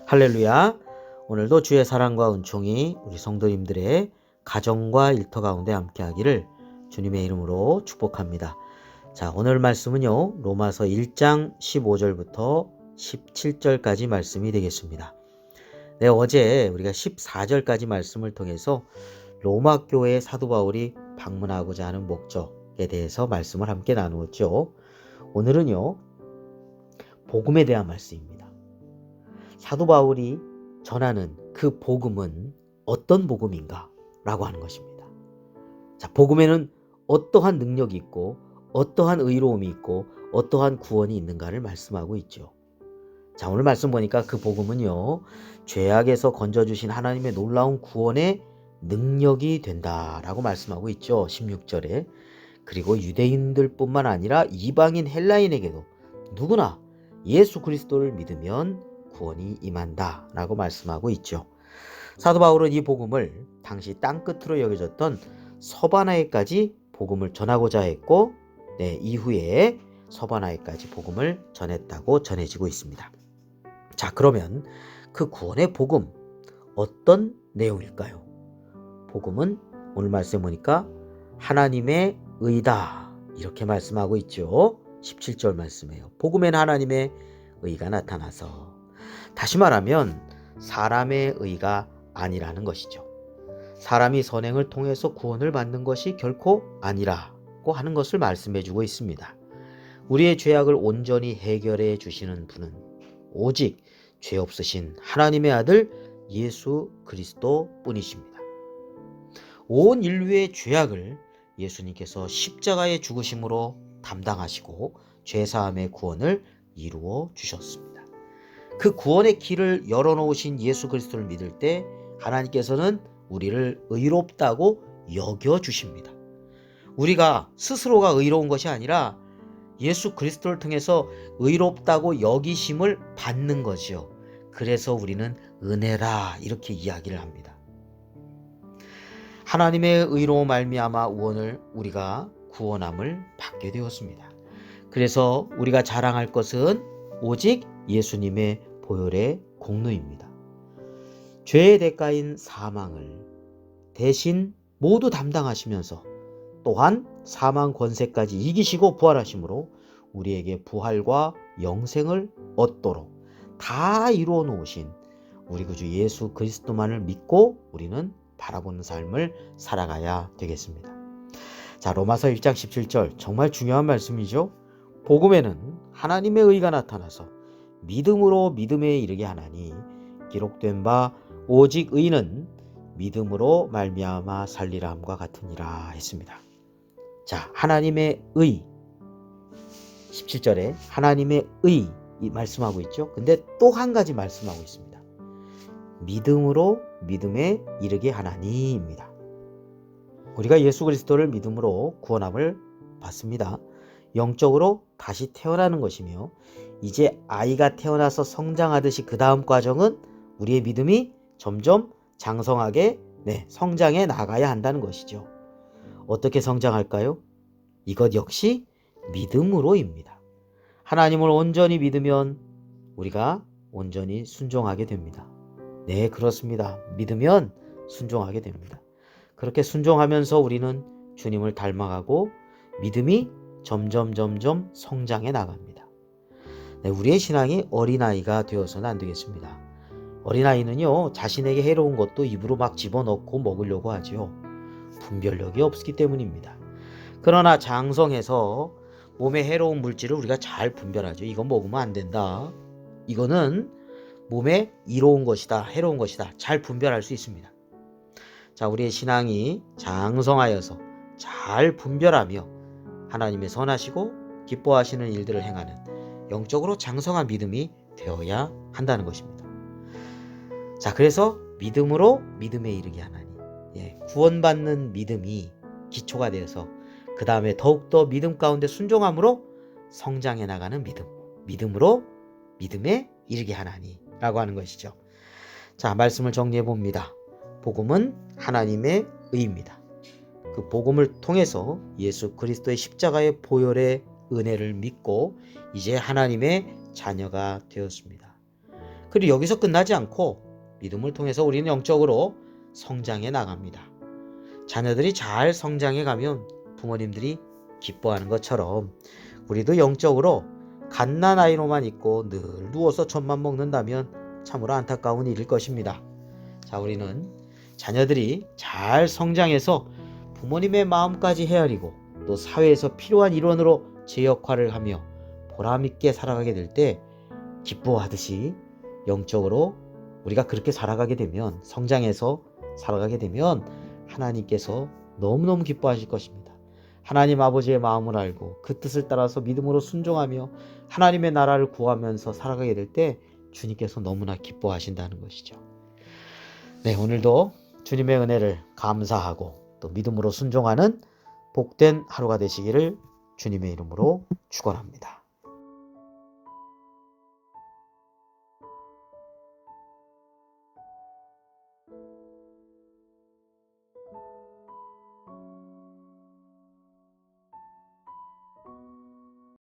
할렐루야. 오늘도 주의 사랑과 은총이 우리 성도님들의 가정과 일터 가운데 함께하기를 주님의 이름으로 축복합니다. 자, 오늘 말씀은요, 로마서 1장 15절부터 17절까지 말씀이 되겠습니다. 네, 어제 우리가 14절까지 말씀을 통해서 로마 교회의 사도 바울이 방문하고자 하는 목적에 대해서 말씀을 함께 나누었죠. 오늘은요, 복음에 대한 말씀입니다. 사도 바울이 전하는 그 복음은 어떤 복음인가? 라고 하는 것입니다. 자, 복음에는 어떠한 능력이 있고 어떠한 의로움이 있고 어떠한 구원이 있는가를 말씀하고 있죠. 자, 오늘 말씀 보니까 그 복음은요, 죄악에서 건져주신 하나님의 놀라운 구원의 능력이 된다라고 말씀하고 있죠. 16절에. 그리고 유대인들 뿐만 아니라 이방인 헬라인에게도 누구나 예수 그리스도를 믿으면 구원이 임한다 라고 말씀하고 있죠. 사도 바울은 이 복음을 당시 땅끝으로 여겨졌던 서바나에까지 복음을 전하고자 했고, 이후에 서바나에까지 복음을 전했다고 전해지고 있습니다. 자, 그러면 그 구원의 복음 어떤 내용일까요? 복음은 오늘 말씀 보니까 하나님의 의다 이렇게 말씀하고 있죠. 17절 말씀이에요. 복음에는 하나님의 의가 나타나서, 다시 말하면 사람의 의가 아니라는 것이죠. 사람이 선행을 통해서 구원을 받는 것이 결코 아니라고 하는 것을 말씀해 주고 있습니다. 우리의 죄악을 온전히 해결해 주시는 분은 오직 죄 없으신 하나님의 아들 예수 그리스도 뿐이십니다. 온 인류의 죄악을 예수님께서 십자가의 죽으심으로 담당하시고 죄사함의 구원을 이루어 주셨습니다. 그 구원의 길을 열어놓으신 예수 그리스도를 믿을 때 하나님께서는 우리를 의롭다고 여겨주십니다. 우리가 스스로가 의로운 것이 아니라 예수 그리스도를 통해서 의롭다고 여기심을 받는 거지요. 그래서 우리는 은혜라 이렇게 이야기를 합니다. 하나님의 의로 말미암아 우리가 구원함을 받게 되었습니다. 그래서 우리가 자랑할 것은 오직 예수님의 보혈의 공로입니다. 죄의 대가인 사망을 대신 모두 담당하시면서 또한 사망 권세까지 이기시고 부활하심으로 우리에게 부활과 영생을 얻도록 다 이루어 놓으신 우리 구주 예수 그리스도만을 믿고 우리는 바라보는 삶을 살아가야 되겠습니다. 자, 로마서 1장 17절 정말 중요한 말씀이죠. 복음에는 하나님의 의가 나타나서 믿음으로 믿음에 이르게 하나니 기록된 바 오직 의는 믿음으로 말미암아 살리라 함과 같으니라 했습니다. 자, 하나님의 의 17절에 하나님의 의 이 말씀하고 있죠. 근데 또 한 가지 말씀하고 있습니다. 믿음으로 믿음에 이르게 하나니입니다. 우리가 예수 그리스도를 믿음으로 구원함을 받습니다. 영적으로 다시 태어나는 것이며 이제 아이가 태어나서 성장하듯이 그 다음 과정은 우리의 믿음이 점점 장성하게 성장해 나가야 한다는 것이죠. 어떻게 성장할까요? 이것 역시 믿음으로입니다. 하나님을 온전히 믿으면 우리가 온전히 순종하게 됩니다. 네, 그렇습니다. 믿으면 순종하게 됩니다. 그렇게 순종하면서 우리는 주님을 닮아가고 믿음이 점점 성장해 나갑니다. 네, 우리의 신앙이 어린아이가 되어서는 안 되겠습니다. 어린아이는요, 자신에게 해로운 것도 입으로 막 집어넣고 먹으려고 하죠. 분별력이 없기 때문입니다. 그러나 장성해서 몸에 해로운 물질을 우리가 잘 분별하죠. 이건 먹으면 안 된다. 이거는 몸에 이로운 것이다, 해로운 것이다. 잘 분별할 수 있습니다. 자, 우리의 신앙이 장성하여서 잘 분별하며 하나님의 선하시고 기뻐하시는 일들을 행하는 영적으로 장성한 믿음이 되어야 한다는 것입니다. 자, 그래서 믿음으로 믿음에 이르게 하나니, 구원받는 믿음이 기초가 되어서 그 다음에 더욱더 믿음 가운데 순종함으로 성장해 나가는 믿음으로 믿음에 이르게 하나니 라고 하는 것이죠. 자, 말씀을 정리해 봅니다. 복음은 하나님의 의입니다. 그 복음을 통해서 예수 그리스도의 십자가의 보혈의 은혜를 믿고 이제 하나님의 자녀가 되었습니다. 그리고 여기서 끝나지 않고 믿음을 통해서 우리는 영적으로 성장해 나갑니다. 자녀들이 잘 성장해 가면 부모님들이 기뻐하는 것처럼 우리도 영적으로 갓난아이로만 있고 늘 누워서 젖만 먹는다면 참으로 안타까운 일일 것입니다. 자, 우리는 자녀들이 잘 성장해서 부모님의 마음까지 헤아리고 또 사회에서 필요한 일원으로 제 역할을 하며 보람있게 살아가게 될 때 기뻐하듯이 영적으로 우리가 그렇게 살아가게 되면, 성장해서 살아가게 되면 하나님께서 너무너무 기뻐하실 것입니다. 하나님 아버지의 마음을 알고 그 뜻을 따라서 믿음으로 순종하며 하나님의 나라를 구하면서 살아가게 될 때 주님께서 너무나 기뻐하신다는 것이죠. 네, 오늘도 주님의 은혜를 감사하고 또 믿음으로 순종하는 복된 하루가 되시기를 주님의 이름으로 축원합니다.